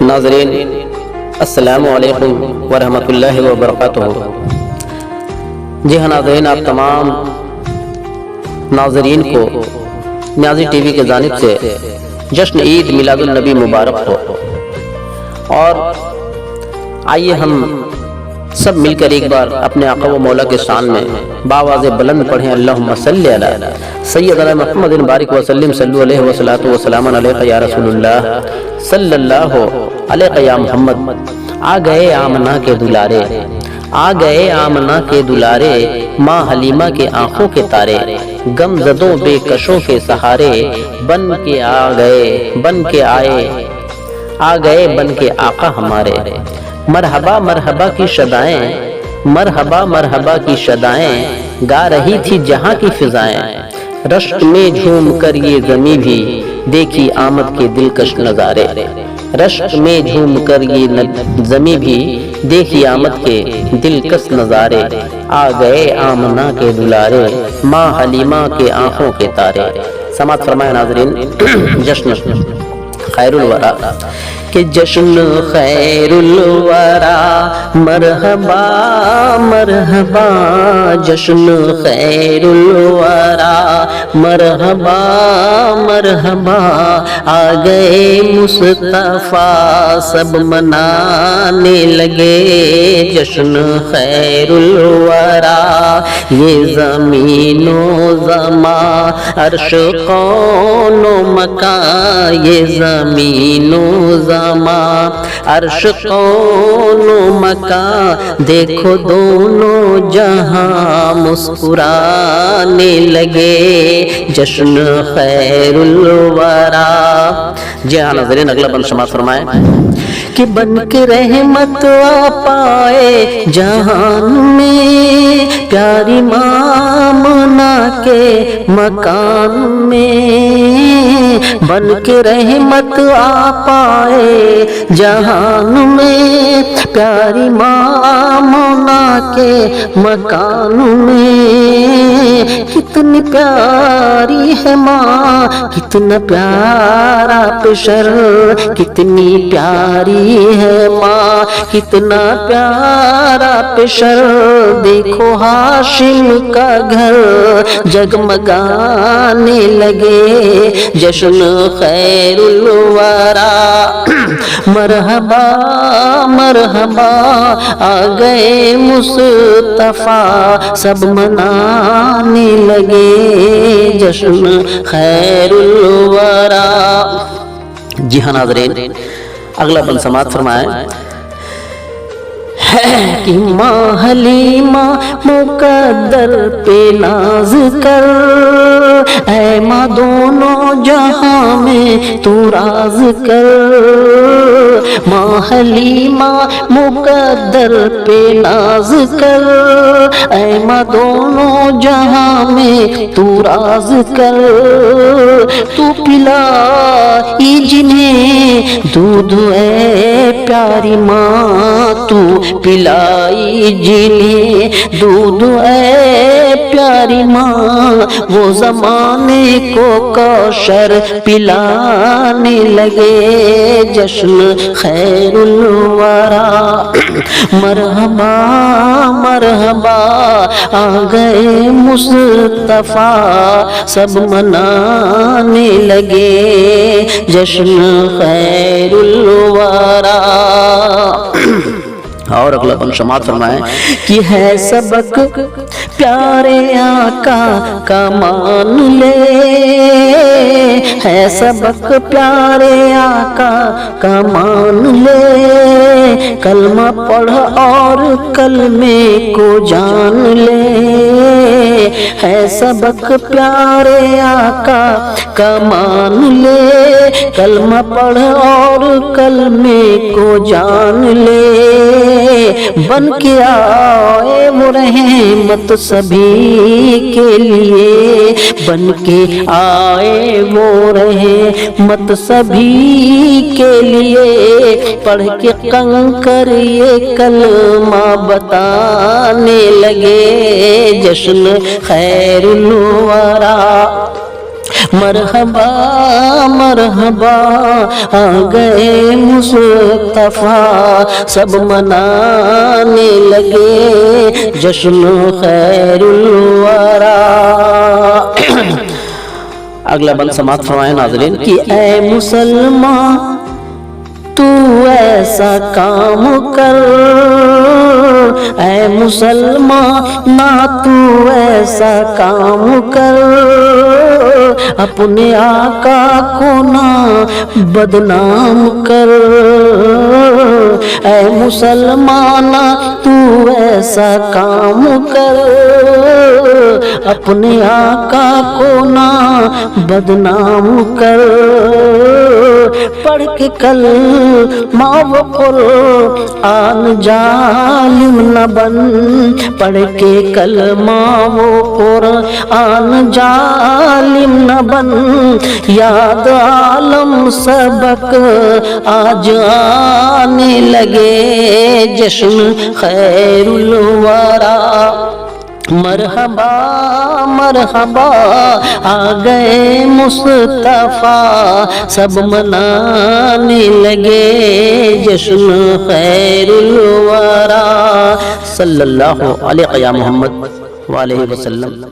ناظرین السلام علیکم ورحمۃ اللہ وبرکاتہ۔ جی ہاں ناظرین، آپ تمام ناظرین کو نیازی ٹی وی کی جانب سے جشن عید میلاد النبی مبارک ہو، اور آئیے ہم سب مل کر ایک بار اپنے آقا و مولا کے شان میں باواز بلند پڑھیں اللہم صلی علی سیدنا محمد بارک وسلم صلو علیہ وسلات وسلام علیہ یا رسول اللہ صلی اللہ علیہ یا محمد۔ آ گئے آمنہ کے دلارے، آ گئے آمنہ کے دلارے، ماں حلیمہ کے آنکھوں کے تارے، غم زدوں بے کشوں کے سہارے، بن کے آ گئے، بن کے آئے، آ گئے بن کے آقا ہمارے۔ مرحبا مرحبا کی شدائیں، مرحبا مرحبا کی شدائیں، گا رہی تھی جہاں کی فضائیں، رشک میں جھوم کر یہ زمیں بھی دیکھی آمد کے دلکش نظارے، رشک میں جھوم کر یہ زمیں بھی دیکھی آمد کے دلکش نظارے، آ گئے آمنہ کے دلارے، ماں حلیمہ کے آنکھوں کے تارے۔ سماعت فرمائے ناظرین، جشن خیر الورا کہ جشن خیر الورا مرحبا مرحبا، جشن خیر الورا مرحبا مرحبا، آ گئے مصطفیٰ سب منانے لگے، جشن خیر الورا یہ زمین و زمان عرش کون و مکان، یہ زمین و زمان عرش کون و مکان، دیکھو دونوں جہاں مسکرانے لگے، جشن خیر الورا۔ جی ہاں ناظرین، اگلا بند سماعت فرمائیں کہ بن کے رحمت آ پائے جہان میں، پیاری آمنہ کے مکان میں، بن کے رحمت آ پائے جہان میں، پیاری آمنہ کے مکان میں، کتنی پیاری ہے ماں، کتنا پیارا پیشر، کتنی پیاری ہے ماں، کتنا پیارا پیشر، دیکھو ہاشم کا گھر جگمگانے لگے، جشن خیر الورا مرحبا مرحبا، آ گئے مصطفیٰ سب منانے لگے، جشن خیر الورا۔ جی ہاں ناظرین، اگلا بند سماعت فرمائیں کہ ماں حلیمہ مقدر پہ ناز کر، اے ماں دونوں جہاں میں تو راز کر، ماں حلیمہ مقدر پہ ناز کر، اے ماں دونوں جہاں میں تو راز کر، تو پلائی جنہیں دودھ اے پیاری ماں، تو پلائی جنہیں دودھ اے پیاری ماں، وہ زمانے کو کوثر پلانے لگے، جشن خیر الورا مرحبا مرحبا، آ گئے مصطفیٰ سب منانے لگے، جشن خیر الورا۔ اور اگلا بند سماعت فرمائیں کہ ہے سبق پیارے آقا کا مان لے، ہے سبق پیارے آقا کا مان لے، کلمہ پڑھ اور کلمے کو جان لے، ہے سبق پیارے آقا کا مان لے، کلمہ پڑھ اور کلمے کو جان لے، بن کے آئے وہ رحمت سبھی کے لیے، بن کے آئے وہ رحمت سبھی کے لیے، پڑھ کے کنکر یہ کلمہ بتانے لگے، جشن خیر الورا مرحبا مرحبا آ گئے مصطفیٰ، سب منانے لگے جشن خیر الورا۔ اگلا بند سماعت فرمائیں ناظرین کہ اے مسلمان تو ایسا کام کر، اے مسلمان نہ تو ایسا کام کر، اپنے آقا کو نہ بدنام کر، اے مسلمان تو ایسا کام کر، اپنے آقا کو نہ بدنام کر، پڑھ کے کلمہ و قرآن ظالم نہ بن، پڑھ کے کلمہ و قرآن ظالم نہ بن، یاد عالم سبق آج آنے لگے جشن خیر الورا۔ مرحبا مرحبا آ گئے مصطفیٰ، سب منانے لگے جشن خیر الورا۔ صلی اللہ علیہ محمد وآلہ وسلم۔